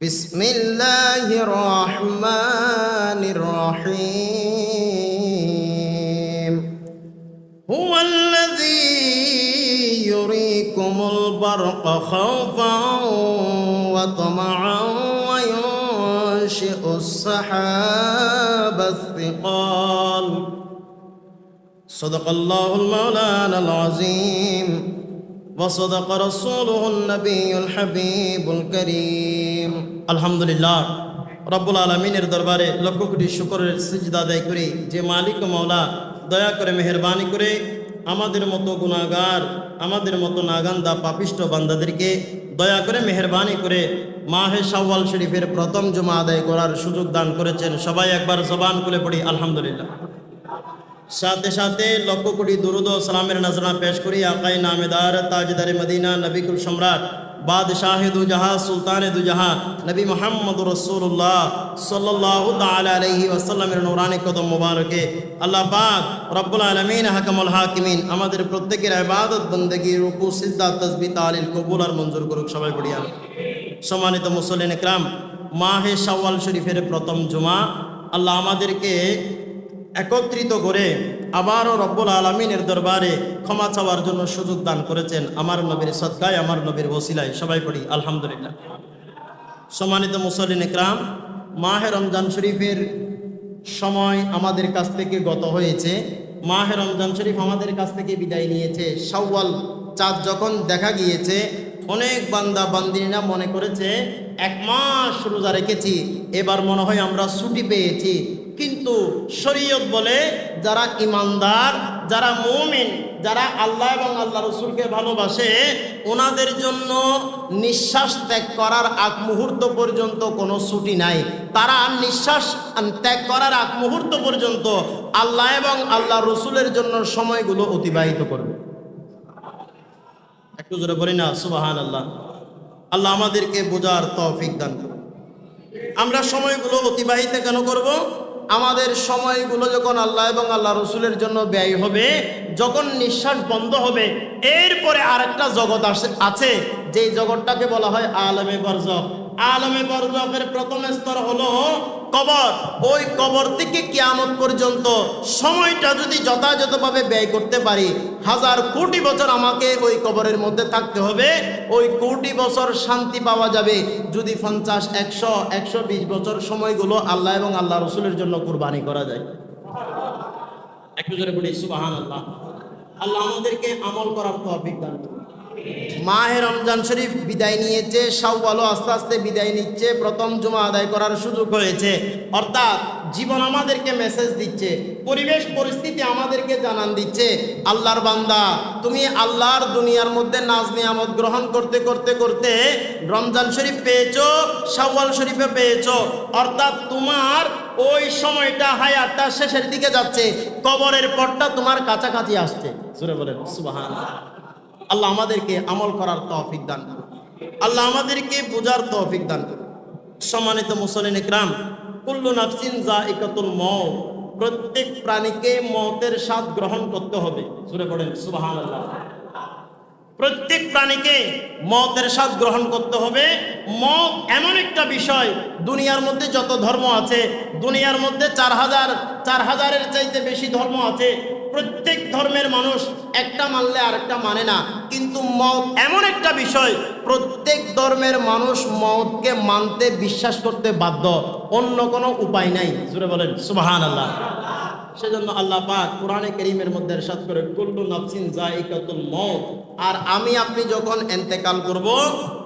بسم الله الرحمن الرحيم هو الذي يريكم البرق خوفا وطمعا وينشئ السحاب الثقال صدق الله المولانا العظيم وصدق رسوله النبي الحبيب الكريم الحمد لله রব্বুল আলামিনের দরবারে লক্ষ কোটি শুকরের সিজদা আদায় করি যে মালিক ও মাওলা দয়া করে মেহেরবানি করে আমাদের মতো গুনাহগার আমাদের মতো নাগান্দা পাপিষ্ট বান্দাদেরকে দয়া করে মেহেরবানি করে মাহে শাওয়াল শরীফের প্রথম জুমা আদায় করার সুযোগ দান করেছেন। সবাই একবার জবান খুলে পড়ি আলহামদুলিল্লাহ। সাথে সাথে লক্ষ কোটি দুরুদ ও সালামের নজরানা পেশ করি আকায়ে নামেদার তাজদারে মদিনা নবীকুল সম্রাট বাদশাহে দু জাহাঁ সুলতানে দু জাহাঁ নবী মুহাম্মদুর রাসূলুল্লাহ সাল্লাল্লাহু তাআলা আলাইহি ওয়াসাল্লামের নূরানি কদম মোবারকে আল্লাহ পাক রব্বুল আলামিন হাকামুল হাকিমিন আমাদের প্রত্যেকের ইবাদত বندگی রুকু সিজদা তাসবিহ তাহলিল কবুল আর মঞ্জুর করুক। সবাই পড়ি আমিন। সম্মানিত মুসল্লিন ইকরাম, মাহে শাওয়াল শরীফের প্রথম জুমা আল্লাহ আমাদেরকে একত্রিত করে আবারও রব্বুল আলামিনের দরবারে ক্ষমা চাওয়ার জন্য সুযোগ দান করেছেন আমার নবীর সদকায়, আমার নবীর ওসিলায়। সবাই পড়ি আলহামদুলিল্লাহ। সম্মানিত মুসল্লিন ইকরাম, মাহে রমজান শরীফের সময় আমাদের কাছ থেকে গত হয়েছে। মাহে রমজান শরীফ আমাদের কাছ থেকে বিদায় নিয়েছে। শাওয়াল চাঁদ যখন দেখা গিয়েছে অনেক বান্দা বান্দিনা মনে করেছে এক মাস রোজা রেখেছি, এবার মনে হয় আমরা ছুটি পেয়েছি। কিন্তু শরীয়ত বলে যারা ইমানদার, যারা মুমিন, যারা আল্লাহ এবং আল্লাহ রসুলকে ভালোবাসে ওনাদের জন্য নিঃশ্বাস ত্যাগ করার আগ মুহূর্ত পর্যন্ত কোনো ছুটি নাই। তারা নিঃশ্বাস ত্যাগ করার আগ মুহূর্ত পর্যন্ত আল্লাহ এবং আল্লাহ রসুলের জন্য সময়গুলো অতিবাহিত করবে। একটু জোরে বলি না সুবহানাল্লাহ। আল্লাহ আমাদেরকে বোঝার তৌফিক দান করুন। আমরা সময়গুলো অতিবাহিত কেন করব? আমাদের সময়গুলো যখন আল্লাহ এবং আল্লাহ রসুলের জন্য ব্যয় হবে, যখন নিঃশ্বাস বন্ধ হবে, এরপরে আরেকটা জগৎ আছে যেই জগৎটাকে বলা হয় আলমে বরজখ। আলমে বরজখের প্রথম স্তর হলো কবর। ওই কবর থেকে কিয়ামত পর্যন্ত সময়টা যদি যথাযথভাবে ব্যয় করতে পারি, হাজার কোটি বছর আমাকে ওই কবরের মধ্যে থাকতে হবে, ওই কোটি বছর শান্তি পাওয়া যাবে যদি 50, 100, 120 বছর সময়গুলো আল্লাহ এবং আল্লাহ রসুলের জন্য কুরবানি করা যায়। একটু জোরে বলি সুবহানাল্লাহ। আল্লাহ আমাদেরকে আমল করার তৌফিক দান করুন। মাহে রমজান শরীফ বিদায় নিয়েছে, শাওয়ালও আস্তে আস্তে বিদায় নিচ্ছে, প্রথম জুমা আদায় করার সুযোগ হয়েছে। অর্থাৎ জীবন আমাদেরকে মেসেজ দিচ্ছে, পরিবেশ পরিস্থিতি আমাদেরকে জানান দিচ্ছে, আল্লাহর বান্দা তুমি আল্লাহর দুনিয়ার মধ্যে নাজ নিয়ামত গ্রহণ করতে করতে করতে রমজান শরীফ পেয়েছো, শাওয়াল শরীফে পেয়েছো। অর্থাৎ তোমার ওই সময়টা হায়াতটা শেষের দিকে যাচ্ছে, কবরের পরটা তোমার কাছাকাছি আসছে। জোরে বলেন সুবহানাল্লাহ। আল্লাহ আমাদেরকে আমল করার তৌফিক দান করুন। আল্লাহ আমাদেরকে বোঝার তৌফিক দান করুন। সম্মানিত মুসলিম ইকরাম, কুল্লু নাফসিন যায়িকাতুল মউত, প্রত্যেক প্রাণীকে মওতের স্বাদ গ্রহণ করতে হবে। সূরা পড়েন সুবহানাল্লাহ। প্রত্যেক প্রাণীকে মওতের স্বাদ গ্রহণ করতে হবে। মওত এমন একটা বিষয়, দুনিয়ার মধ্যে যত ধর্ম আছে, দুনিয়ার মধ্যে 4000-4000-এর চাইতে বেশি ধর্ম আছে। প্রত্যেক ধর্মের মানুষ একটা মানলে আরেকটা মানে না, কিন্তু মওত এমন একটা বিষয় প্রত্যেক ধর্মের মানুষ মওতকে মানতে বিশ্বাস করতে বাধ্য, অন্য কোনো উপায় নাই। জোরে বলেন সুবহানাল্লাহ। সেজন্য আল্লাহ পাক কোরআনে কারীমের মধ্যে ইরশাদ করে কুল্লু নাফসিন যায়িকাতুল মউত। আর আমি আপনি যখন ইন্তেকাল করব,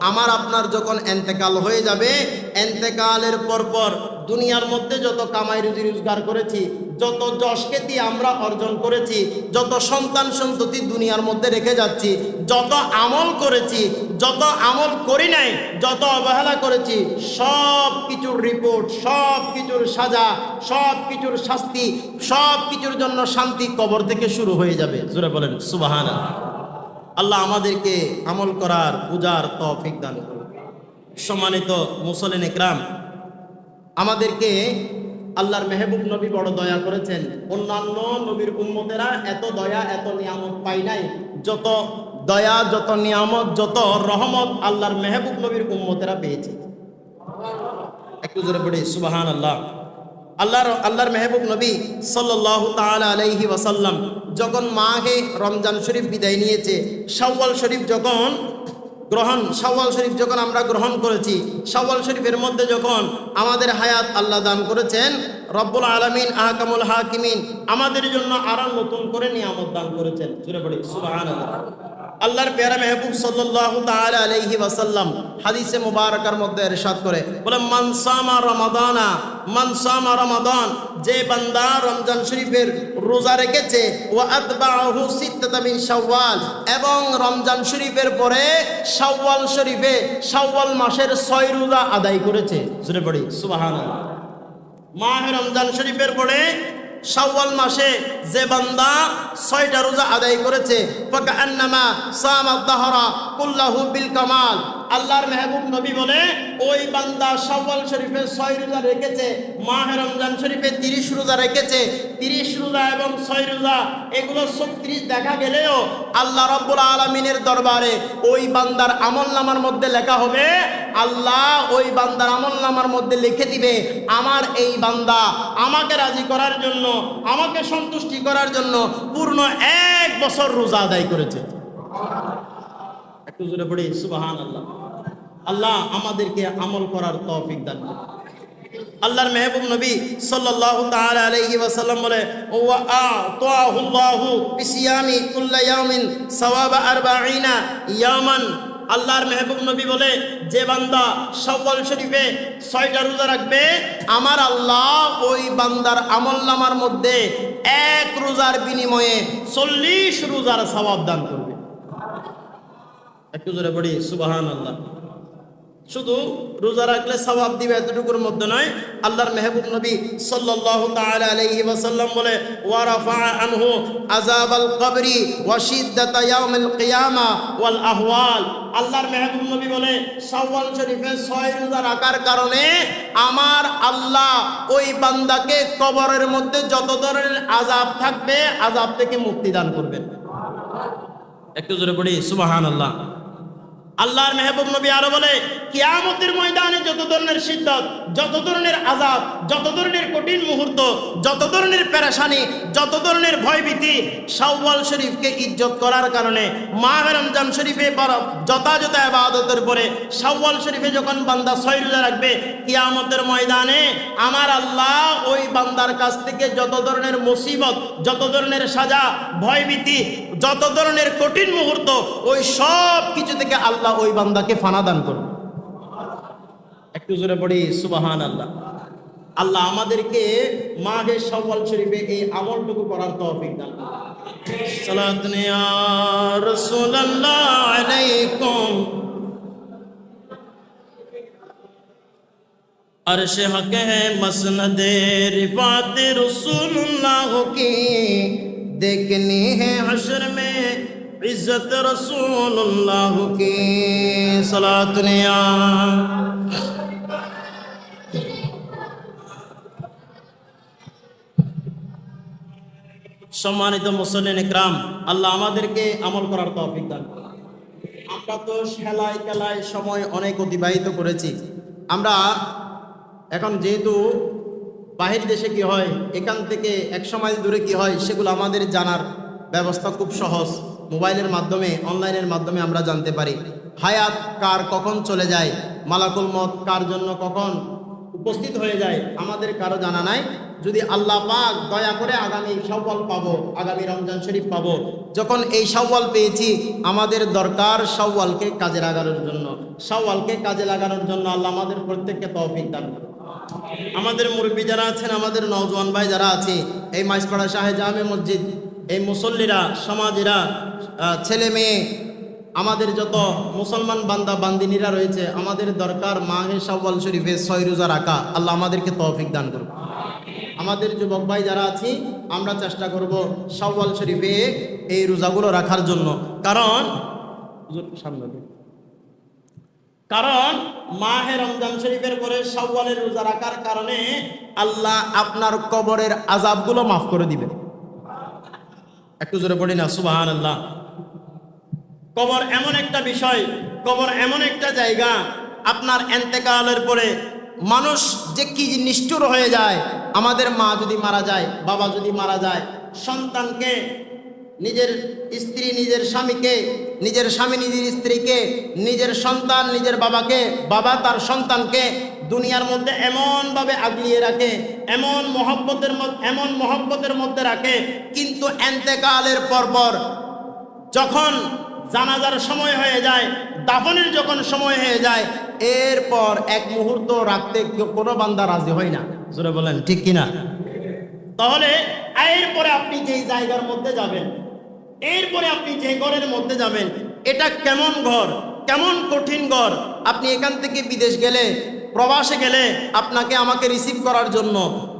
আমার আপনার যখন ইন্তেকাল হয়ে যাবে, ইন্তেকালের পরপর দুনিয়ার মধ্যে যত কামাই রুজি রোজগার করেছি, যত যশ খ্যাতি আমরা অর্জন করেছি, যত সন্তান সন্ততি দুনিয়ার মধ্যে রেখে যাচ্ছি, যত আমল করেছি, যত আমল করি নাই, যত অবহেলা করেছি, সব কিছুর রিপোর্ট, সব কিছুর সাজা, সব কিছুর শাস্তি, সব কিছুর জন্য শান্তি কবর থেকে শুরু হয়ে যাবে। জোরে বলেন সুবহানাল্লাহ। আল্লাহ আমাদেরকে আমল করার পূজার তৌফিক দান করুন। সম্মানিত মুসলিম ইকরাম, আমাদেরকে আল্লাহর মেহবুব নবী বড় দয়া করেছেন। অন্যান্য নবীর উম্মতেরা এত দয়া এত নিয়ামত পাই নাই, যত দয়া, যত নিয়ামত, যত রহমত আল্লাহর মেহবুব নবীর উম্মতেরা পেয়েছে। জোরে পড়ি সুবহানাল্লাহ। আল্লাহর মেহবুব নবী সাল্লাল্লাহু তাআলা আলাইহি ওয়াসাল্লাম যখন মাহে রমজান শরীফ বিদায় নিয়েছে, শাওয়াল শরীফ যখন আমরা গ্রহণ করেছি, শাওয়াল শরীফের মধ্যে যখন আমাদের হায়াত আল্লাহ দান করেছেন, রব্বুল আলামিন আহকামুল হাকিমিন আমাদের জন্য আরো নতুন করে নিয়ামত দান করেছেন। জোরে পড়ি সুবহানাল্লাহ। আল্লাহর প্যারা মেহবুব সাল্লাল্লাহু তাআলা আলাইহি ওয়াসাল্লাম হাদিসে মুবারাকার মধ্যে ইরশাদ করে বলে, মান সামা রমাদান, যে বান্দা রমজান শরীফের রোজা রেখেছে, ওয়া আতবাহু সিত্তাতা মিন শাওয়াল, এবং রমজান শরীফের পরে শাওয়াল মাসের 6 রোজা আদায় করেছে। জোরে পড়ি সুবহানাল্লাহ। মাহে রমজান শরীফের পরে শাওয়াল মাসে যে বান্দা 6টা রোজা আদায় করেছে, ফাকান্নামা সামা দাহরা কুল্লাহু বিল কামাল, আল্লাহর মেহবুব নবী বলে ওই বান্দা শাওয়াল শরীফে 6 রোজা রেখেছে, মাহে রমজান শরীফে 30 রোজা রেখেছে। 30 রোজা এবং 6 রোজা এগুলো 36 দেখা গেলেও আল্লাহ রাব্বুল আলামিনের দরবারে ওই বান্দার আমলনামার মধ্যে লেখা হবে, আল্লাহ ওই বান্দার আমলনামার মধ্যে লিখে দিবে, আমার এই বান্দা আমাকে রাজি করার জন্য, আমাকে সন্তুষ্টি করার জন্য পূর্ণ 1 বছর রোজা আদায় করেছে। একটু জোরে পড়ি সুবহানাল্লাহ। আল্লাহ আমাদেরকে আমল করার তৌফিক দান করুন। আল্লাহর মেহবুব নবী সাল্লাল্লাহু তাআলা আলাইহি ওয়াসাল্লাম বলে, ওয়া আতাহুল্লাহু বিসিয়ামি কুল্লা ইয়াউমিন সাওয়াবা 40 ইয়ামান, আল্লাহর মেহবুব নবী বলে যে বান্দা শাওয়াল শরীফে 6টা রোজা রাখবে, আমার আল্লাহ ওই বান্দার আমলনামার মধ্যে 1 রোজার বিনিময়ে 40 রোজার সওয়াব দান করবে। একটু জোরে পড়ি সুবহানাল্লাহ। শুধু রোজা রাখলে সওয়াব দিবে এতটুকুর মধ্যে নয়, আল্লাহর মেহবুব নবী সাল্লাল্লাহু তাআলা আলাইহি ওয়াসাল্লাম বলে, ওয়া রাফা আনহু আযাবাল কবরি ওয়া শিদ্দাতা ইয়াউমিল কিয়ামা ওয়াল আহওয়াল, আল্লাহর মেহবুব নবী বলে শাওয়াল শরীফে 6 রোজা রাখার কারণে আমার আল্লাহ ওই বান্দাকে কবরের মধ্যে যত ধরনের আযাব থাকবে আযাব থেকে মুক্তি দান করবেন। একটু জোরে পড়ি সুবহানাল্লাহ। আল্লাহর মেহবুব নবী আরো বলে, কিয়ামতের ময়দানে যত ধরনের শিদ্দত, যত ধরনের আযাব, যত ধরনের কঠিন মুহূর্ত, যত ধরনের পেরেশানি, যত ধরনের ভয়ভীতি, শাওয়াল শরীফকে ইজ্জত করার কারণে মাহে রমজান শরীফে যথাযথ ইবাদতের পরে শাওয়াল শরীফে যখন বান্দা 6 রোজা রাখবে, কিয়ামতের ময়দানে আমার আল্লাহ ওই বান্দার কাছ থেকে যত ধরনের মুসিবত, যত ধরনের সাজা, ভয়ভীতি, যত ধরনের কঠিন মুহূর্ত, ওই সব কিছু থেকে আল্লাহ ওই বান্দাকে ফানা দান করবে। একটু জোরে পড়ি সুবহানাল্লাহ। আল্লাহ আমাদেরকে মাহে শাওয়াল শরীফে এই আমলটুকু করার তৌফিক দান করুন। সালাতুন ইয়া রাসূলুল্লাহ আলাইকুম, अर्श हक है मसनद रिफात रसूलुल्लाह की, देखनी है हश्र में इज्जत रसूलुल्लाह की। सलातुन या সম্মানিত মুসল্লিন ইকরাম, আল্লাহ আমাদেরকে আমল করার তৌফিক দান করুন। আমরা তো সেলাই খেলায় সময় অনেক অতিবাহিত করেছি। আমরা এখন যেহেতু বাহির দেশে কি হয়, এখান থেকে 100 মাইল দূরে কি হয়, সেগুলো আমাদের জানার ব্যবস্থা খুব সহজ। মোবাইলের মাধ্যমে, অনলাইনের মাধ্যমে আমরা জানতে পারি। হায়াত কার কখন চলে যায়, মালাকুল মত কার জন্য কখন উপস্থিত হয়ে যায়, আমাদের কারো জানা নাই। যদি আল্লাহ পাক দয়া করে আগামী শাওয়াল পাবো, আগামী রমজান শরীফ পাবো, যখন এই শাওয়াল পেয়েছি, আমাদের দরকার শাওয়ালকে কাজে লাগানোর জন্য। শাওয়ালকে কাজে লাগানোর জন্য আল্লাহ আমাদের প্রত্যেককে তৌফিক দান করুন। আমাদের মুরব্বী যারা আছেন, আমাদের নওজোয়ান ভাই যারা আছে, এই মাইজপাড়া শাহে জামে মসজিদ, এই মুসল্লিরা, সমাজীরা, ছেলে মেয়ে, আমাদের যত মুসলমান বান্দা বান্দিনীরা রয়েছে, আমাদের দরকার মাহে শাওয়াল শরীফে 6 রোজা রাখা। আল্লাহ আমাদেরকে তৌফিক দান করুন। আমাদের যুবক ভাই যারা আছি, আমরা চেষ্টা করব শাওয়াল শরীফে এই রোজাগুলো রাখার জন্য। কারণ মাহে রমজান শরীফের পরে শাওয়ালের রোজা রাখার কারণে আল্লাহ আপনার কবরের আযাবগুলো মাফ করে দিবেন। একটু জোরে পড়ি না সুবহানাল্লাহ। কবর এমন একটা বিষয়, কবর এমন একটা জায়গা, আপনার ইন্তেকালের পরে মানুষ যে কি নিষ্ঠুর হয়ে যায়। আমাদের মা যদি মারা যায়, বাবা যদি মারা যায়, সন্তানকে, নিজের স্ত্রী নিজের স্বামীকে, নিজের স্বামী নিজের স্ত্রীকে, নিজের সন্তান নিজের বাবাকে, বাবা তার সন্তানকে দুনিয়ার মধ্যে এমনভাবে আগলিয়ে রাখে, এমন মহব্বতের মধ্যে রাখে, কিন্তু এন্তেকালের পরপর যখন জানাজার সময় হয়ে যায়, দাফনের যখন সময় হয়ে যায়, এরপর এক মুহূর্ত রাখতে কোনো বান্দা রাজি হয় না। জোরে বলেন ঠিক কিনা? তাহলে এরপরে আপনি যেই জায়গার মধ্যে যাবেন, এরপরে আপনি যে ঘরের মধ্যে যাবেন, এটা কেমন ঘর, কেমন কঠিন ঘর। আপনি এখান থেকে বিদেশ গেলে, প্রবাসে গেলে, আপনাকে আমাকে রিসিভ করার জন্য,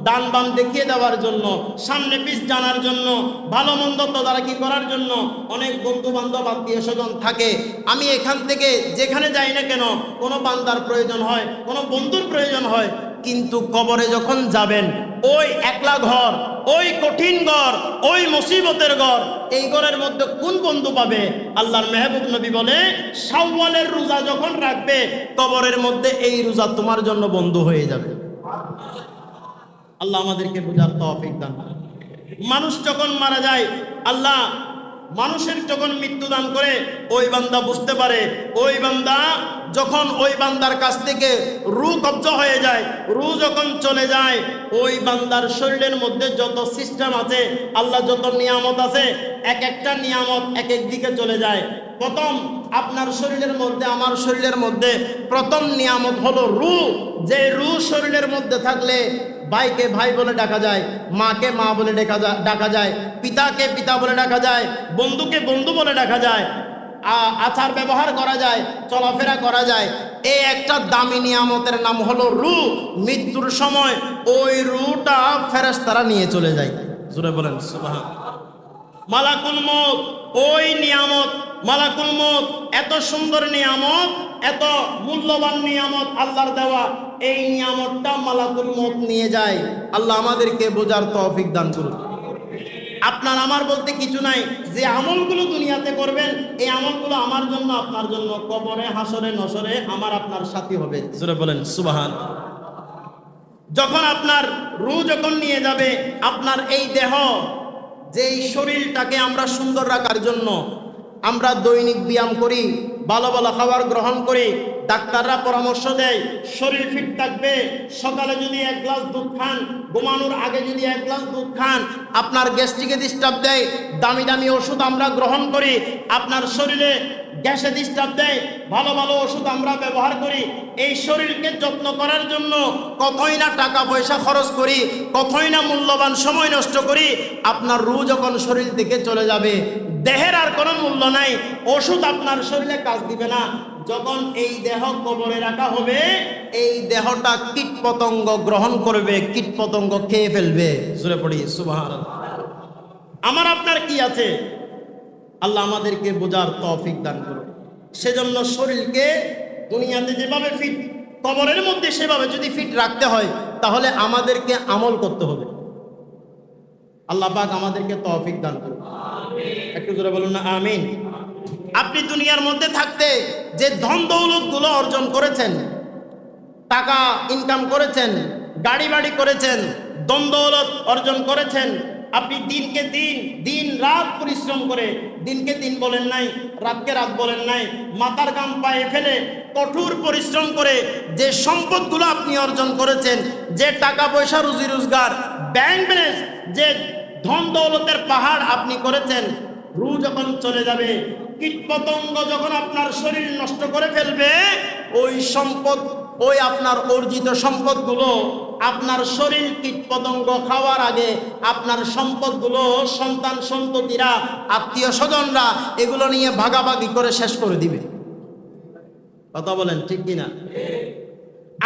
ডান বাম দেখিয়ে দেওয়ার জন্য, সামনে পিছ জানার জন্য, ভালো মন্দ তদারকি করার জন্য অনেক বন্ধু বান্ধব আত্মীয় স্বজন থাকে। আমি এখান থেকে যেখানে যাই না কেন, কোনো বান্দার প্রয়োজন হয়, কোনো বন্ধুর প্রয়োজন হয়, কিন্তু কবরে যখন যাবেন, ওই একলা ঘর, ওই কঠিন ঘর, ওই মুসিবতের ঘর, এই ঘরের মধ্যে কোন বন্ধু পাবে? আল্লাহর মেহবুব নবী বলে, শাওয়ালের রোজা যখন রাখবে, কবরের মধ্যে এই রোজা তোমার জন্য বন্ধু হয়ে যাবে। আল্লাহ আমাদেরকে বোঝার তৌফিক দান করুন। মানুষ যখন মারা যায়, আল্লাহ মানুষের যখন মৃত্যু দান করে, ওই বান্দা বুঝতে পারে, ওই বান্দা যখন ওই বান্দার কাছ থেকে রূহ কবজা হয়ে যায়, রূহ যখন চলে যায়, ওই বান্দার শরীরের মধ্যে যত সিস্টেম আছে, আল্লাহ যত নিয়ামত আছে, এক একটা নিয়ামত এক এক দিকে চলে যায়। প্রথম আপনার শরীরের মধ্যে, আমার শরীরের মধ্যে প্রথম নিয়ামত হলো রূহ। যে রূহ শরীরের মধ্যে থাকলে ভাইকে ভাই বলে ডাকা যায়, মাকে মা বলে ডাকা যায়, পিতাকে পিতা বলে ডাকা যায়, বন্ধুকে বন্ধু বলে ডাকা যায়, আচার ব্যবহার করা যায়, চলাফেরা করা যায়। এই একটা দামি নিয়ামতের নাম হলো রূহ। মৃত্যুর সময় ওই রূহটা ফেরেশতারা নিয়ে চলে যায়। জোরে বলেন সুবহান। মালাকুল মউত, ওই নিয়ামত, মালাকুল মউত এত সুন্দর নিয়ামত, এত মূল্যবান নিয়ামত আল্লাহর দেওয়া, এই নিয়ামতটা মালাকুল মউত নিয়ে যায়। আল্লাহ আমাদেরকে বোঝার তৌফিক দান করুন। আপনার আমার বলতে কিছু নাই। যে আমলগুলো দুনিয়াতে করবেন, এই আমলগুলো আমার জন্য, আপনার জন্য, কবরে, হাসরে, নসরে আমার আপনার সাথী হবে। জোরে বলেন সুবহান। যখন আপনার রূহ যখন নিয়ে যাবে, আপনার এই দেহ, যেই শরীরটাকে আমরা সুন্দর রাখার জন্য আমরা দৈনিক ব্যায়াম করি, ভালো ভালো খাবার গ্রহণ করি, ডাক্তাররা পরামর্শ দেয় শরীর ফিট থাকবে, সকালে যদি 1 গ্লাস দুধ খান, ঘুমানোর আগে যদি 1 গ্লাস দুধ খান, আপনার গ্যাস্ট্রিকে ডিস্টার্ব দেয়, দামি দামি ওষুধ আমরা গ্রহণ করি, আপনার শরীরে গ্যাসে ডিস্টার্ব দেয়, ভালো ভালো ওষুধ আমরা ব্যবহার করি। এই শরীরকে যত্ন করার জন্য কতই না টাকা পয়সা খরচ করি, কতই না মূল্যবান সময় নষ্ট করি। আপনার রূহ যখন শরীর থেকে চলে যাবে, দেহের আর কোনো মূল্য নাই, ওষুধ আপনার শরীরে কাজ দিবে না। যখন এই দেহ কবরে রাখা হবে, এই দেহটা কীট পতঙ্গ গ্রহণ করবে, কীট পতঙ্গ খেয়ে ফেলবে। জোরে পড়ি সুবহানাল্লাহ। আমার আপনার কি আছে? আল্লাহ আমাদেরকে বোঝার তৌফিক দান করুন। সেজন্য শরীরকে দুনিয়াতে যেভাবে ফিট, কবরের মধ্যে সেভাবে যদি ফিট রাখতে হয়, তাহলে আমাদেরকে আমল করতে হবে। আল্লাহ পাক আমাদেরকে তৌফিক দান করুন। একটু জোরে বলুন না আমিন। আপনি দুনিয়ার মধ্যে থাকতে যে ধন দৌলত গুলো অর্জন করেছেন, টাকা ইনকাম করেছেন, গাড়ি বাড়ি করেছেন, ধন দৌলত অর্জন করেছেন, আপনি দিনকে দিন, দিন রাত পরিশ্রম করে, দিনকে দিন বলেন নাই, রাতকে রাত বলেন নাই, মাথার ঘাম পায়ে ফেলে কঠোর পরিশ্রম করে যে সম্পদগুলো আপনি অর্জন করেছেন, যে টাকা পয়সা রুজি রোজগার, ব্যাংক ব্যালেন্স, যে ধন দৌলতের পাহাড় আপনি করেছেন, রূহ যখন চলে যাবে, কীট পতঙ্গ যখন আপনার শরীর নষ্ট করে ফেলবে, ওই সম্পদ, ওই আপনার অর্জিত সম্পদগুলো, আপনার শরীর কীট পতঙ্গ খাওয়ার আগে আপনার সম্পদগুলো সন্তান সন্ততিরা, আত্মীয় স্বজনরা এগুলো নিয়ে ভাগাভাগি করে শেষ করে দিবে। কথা বলেন ঠিক কিনা?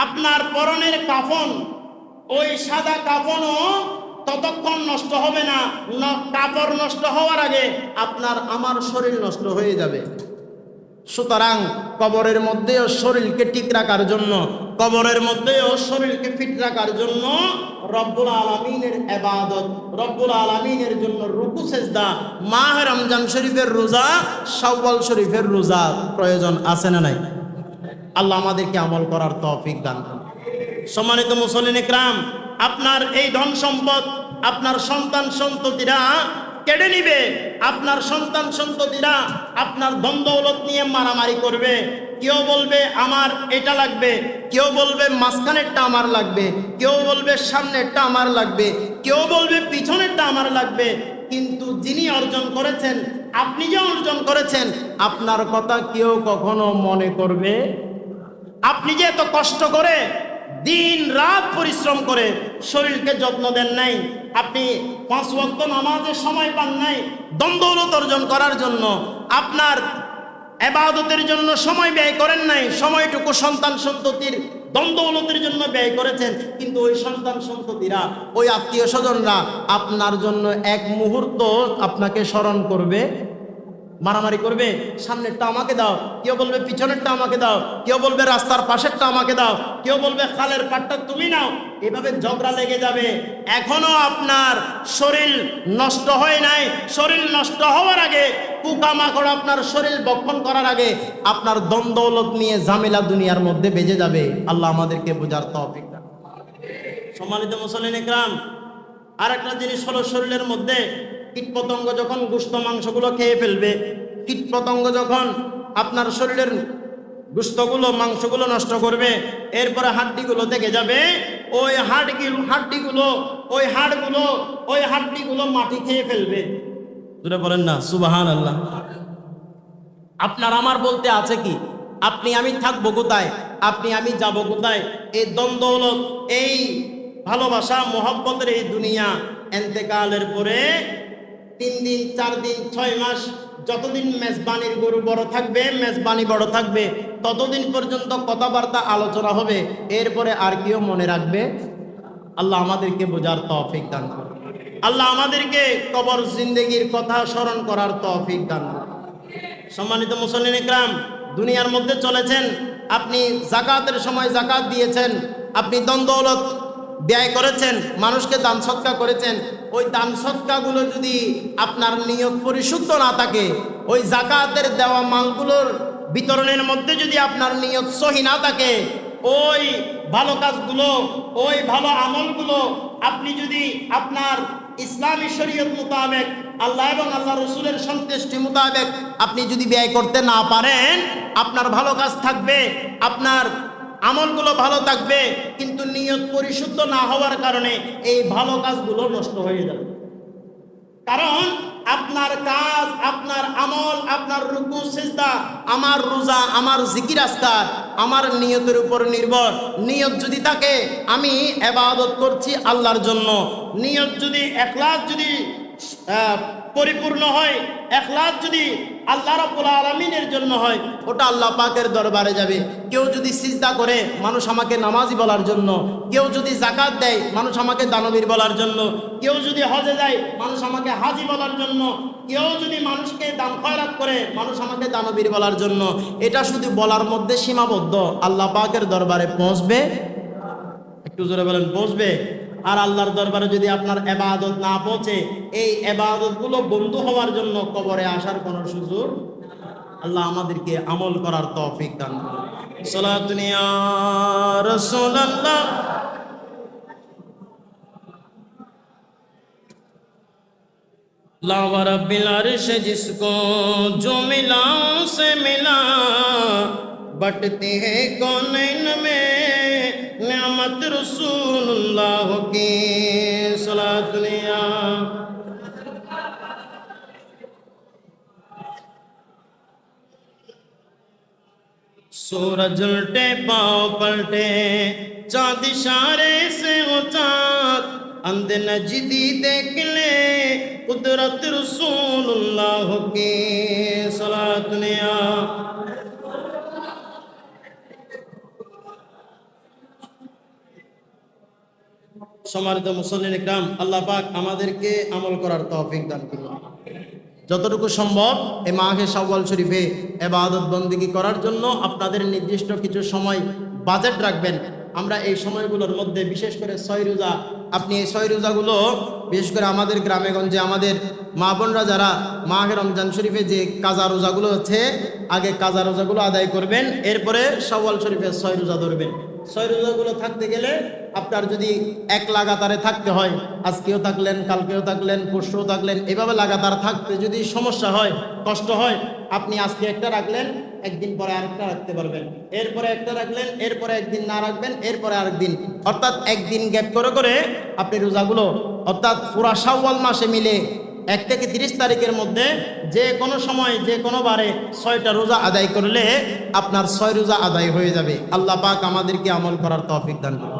আপনার পরনের কাফন, ওই সাদা কাফনও ততক্ষণ নষ্ট হবে না, কাপড় নষ্ট হওয়ার আগে আপনার আমার শরীর নষ্ট হয়ে যাবে। সুতরাং কবরের মধ্যেও শরীরকে ঠিক রাখার জন্য, কবরের মধ্যেও শরীরকে ফিট রাখার জন্য রব্বুল আলামিনের ইবাদত, রব্বুল আলামিনের জন্য রুকু সেজদা, মাহে রমজান শরীফের রোজা, শাওয়াল শরীফের রোজা প্রয়োজন আছে না নাই? আল্লাহ আমাদেরকে আমল করার তৌফিক দান করুন। সম্মানিত মুসল্লিন ইকরাম, আপনার এই ধন সম্পদ আপনার সন্তান সন্ততিরা কেড়ে নিবে। আপনার সন্তান সন্ততিরা আপনার ধন দৌলত নিয়ে মারামারি করবে। কেউ বলবে আমার এটা লাগবে, কেউ বলবে মাঝখানেরটা আমার লাগবে, কেউ বলবে সামনেরটা আমার লাগবে, কেউ বলবে পিছনেরটা আমার লাগবে। কিন্তু যিনি অর্জন করেছেন, আপনি যে অর্জন করেছেন, আপনার কথা কেউ কখনো মনে করবে? আপনি যে এত কষ্ট করে দিন রাত পরিশ্রম করে শরীরকে যত্ন দেন নাই, আপনি 5 ওয়াক্ত নামাজের সময় পান নাই দৌলত অর্জন করার জন্য, আপনার ইবাদতের জন্য সময় ব্যয় করেন নাই, সময়টুকু সন্তান সন্ততির দৌলতের জন্য ব্যয় করেছেন। কিন্তু ওই সন্তান সন্ততিরা, ওই আত্মীয় স্বজনরা আপনার জন্য এক মুহূর্ত আপনাকে স্মরণ করবে? মারামারি করবে? সামনেরটা আমাকে দাও, কেউ বলবে পিছনেরটা আমাকে দাও, কেউ বলবে রাস্তার পাশেরটা আমাকে দাও, কেউ বলবে খালের পাটটা তুমি নাও। এভাবে ঝগড়া লেগে যাবে। এখনো আপনার শরীর নষ্ট হয় নাই। শরীর নষ্ট হওয়ার আগে, পোকামাকড় আপনার শরীর বক্ষণ করার আগে আপনার দ্বন্দ্বলত নিয়ে ঝামেলা দুনিয়ার মধ্যে বেজে যাবে। আল্লাহ আমাদেরকে বোঝার তৌফিক দান। সম্মানিত মুসল্লিন ইকরাম, আর একটা জিনিস হলো, শরীরের মধ্যে কীটপতঙ্গ যখন গোশত মাংসগুলো খেয়ে ফেলবে, কীটপতঙ্গ যখন আপনার শরীরের গোশতগুলো মাংসগুলো নষ্ট করবে, এরপরে হাড্ডিগুলো থেকে যাবে। ওই হাড্ডিগুলো মাটি খেয়ে ফেলবে। দূরে বলেন না সুবহানাল্লাহ। আপনার আমার বলতে আছে কি? আপনি আমি থাকবো কোথায়? আপনি আমি যাব কোথায়? এই দ্বন্দ্বলত, এই ভালোবাসা মোহব্বতের এই দুনিয়া এন্তেকালের পরে 3 দিন 4 দিন 6 মাস যতদিন মেজবানির গরু বড় থাকবে, মেজবানি বড় থাকবে, ততদিন পর্যন্ত কথাবার্তা আলোচনা হবে। এরপরে আর কেউ মনে রাখবে? আল্লাহ আমাদেরকে বোঝার তৌফিক দান করুন। আল্লাহ আমাদেরকে কবর জিন্দেগির কথা স্মরণ করার তৌফিক দান করুন। সম্মানিত মুসল্লিন ইকরাম, দুনিয়ার মধ্যে চলেছেন, আপনি যাকাতের সময় যাকাত দিয়েছেন, আপনি দৌলত ব্যয় করেছেন, মানুষকে দান সৎকা করেছেন। ওই দান সৎকাগুলো যদি আপনার নিয়ত পরিশুদ্ধ না থাকে, ওই যাকাতের দেওয়া মালগুলোর বিতরণের মধ্যে যদি আপনার নিয়ত সহি না থাকে, ওই ভালো কাজগুলো, ওই ভালো আমলগুলো আপনি যদি আপনার ইসলামী শরীয়ত মোতাবেক, আল্লাহ এবং আল্লাহ রসুলের সন্তুষ্টি মোতাবেক আপনি যদি ব্যয় করতে না পারেন, আপনার ভালো কাজ থাকবে, আপনার আমলগুলো ভালো থাকবে, কিন্তু নিয়ত পরিশুদ্ধ না হওয়ার কারণে এই ভালো কাজগুলো নষ্ট হয়ে যাবে। কারণ আপনার কাজ, আপনার আমল, আপনার রুকু সিজদা, আমার রোজা, আমার জিকির আজকার আমার নিয়তের উপর নির্ভর। নিয়ত যদি থাকে আমি ইবাদত করছি আল্লাহর জন্য, নিয়ত যদি ইখলাস যদি পরিপূর্ণ হয়, ইখলাস যদি আল্লাহ রাব্বুল আলামিনের জন্য হয়, ওটা আল্লাহ পাকের দরবারে যাবে। কেউ যদি সিজদা করে, মানুষ আমাকে নামাজি বলার জন্য, কেউ যদি যাকাত দেয়, মানুষ আমাকে দানবীর বলার জন্য, কেউ যদি হজে যায়, মানুষ আমাকে হাজি বলার জন্য, কেউ যদি মানুষকে দান খয়রাত করে, মানুষ আমাকে দানবীর বলার জন্য, এটা শুধু বলার মধ্যে সীমাবদ্ধ। আল্লাহ পাকের দরবারে পৌঁছবে? একটু জোরে বলেন, পৌঁছবে? আর আল্লাহর দরবারে যদি আপনার ইবাদত না পৌঁছে, এই ইবাদতগুলো বন্ধ হওয়ার জন্য কবরে আসার কোনো সুযোগ। আল্লাহ আমাদেরকে আমল করার তৌফিক দান করুন। সালাতুন ইয়া রাসূলুল্লাহ। अल्लाह रब्बिल अर्श जिसको जो मिला से मिला, बटते हैं कौनैन में नेमत रसूलुल्लाह की सलातुन या। सूरज उल्टे पाँव पलटे, चाँद इशारे से वो चाँद, अंध नजदी देख ले कुदरत रसूलुल्लाह की सलातुन या। সম্মানিত মুসল্লিন ইকরাম, আল্লাহ পাক আমাদেরকে আমল করার তৌফিক দান করুন। যতটুকু সম্ভব এই মাহে শাওয়াল শরীফে ইবাদত বন্দেগী করার জন্য আপনাদের নির্দিষ্ট কিছু সময় বাজেট রাখবেন। আমরা এই সময়গুলোর মধ্যে বিশেষ করে 6 রোজা, আপনি এই 6 রোজাগুলো বিশেষ করে আমাদের গ্রামে গঞ্জে আমাদের মা বোনরা যারা মাহে রমজান শরীফে যে কাজা রোজাগুলো হচ্ছে, আগে কাজা রোজাগুলো আদায় করবেন, এরপরে শাওয়াল শরীফে 6 রোজা ধরবেন। ছয় রোজাগুলো থাকতে গেলে আপনার যদি এক লাগাতারে থাকতে হয়, আজকেও থাকলেন, কালকেও থাকলেন, পরশুও থাকলেন, এভাবে লাগাতার থাকতে যদি সমস্যা হয়, কষ্ট হয়, আপনি আজকে একটা রাখলেন, একদিন পরে আরেকটা রাখতে পারবেন, এরপরে একটা রাখলেন, এরপরে একদিন না রাখবেন, এরপরে আরেকদিন, অর্থাৎ একদিন গ্যাপ করে করে আপনি রোজাগুলো, অর্থাৎ পুরা শাওয়াল মাসে মিলে 1 থেকে 30 তারিখের মধ্যে যে কোনো সময় যে কোনো বারে 6টা রোজা আদায় করলে আপনার 6 রোজা আদায় হয়ে যাবে। আল্লাহ পাক আমাদেরকে আমল করার তৌফিক দান করুন।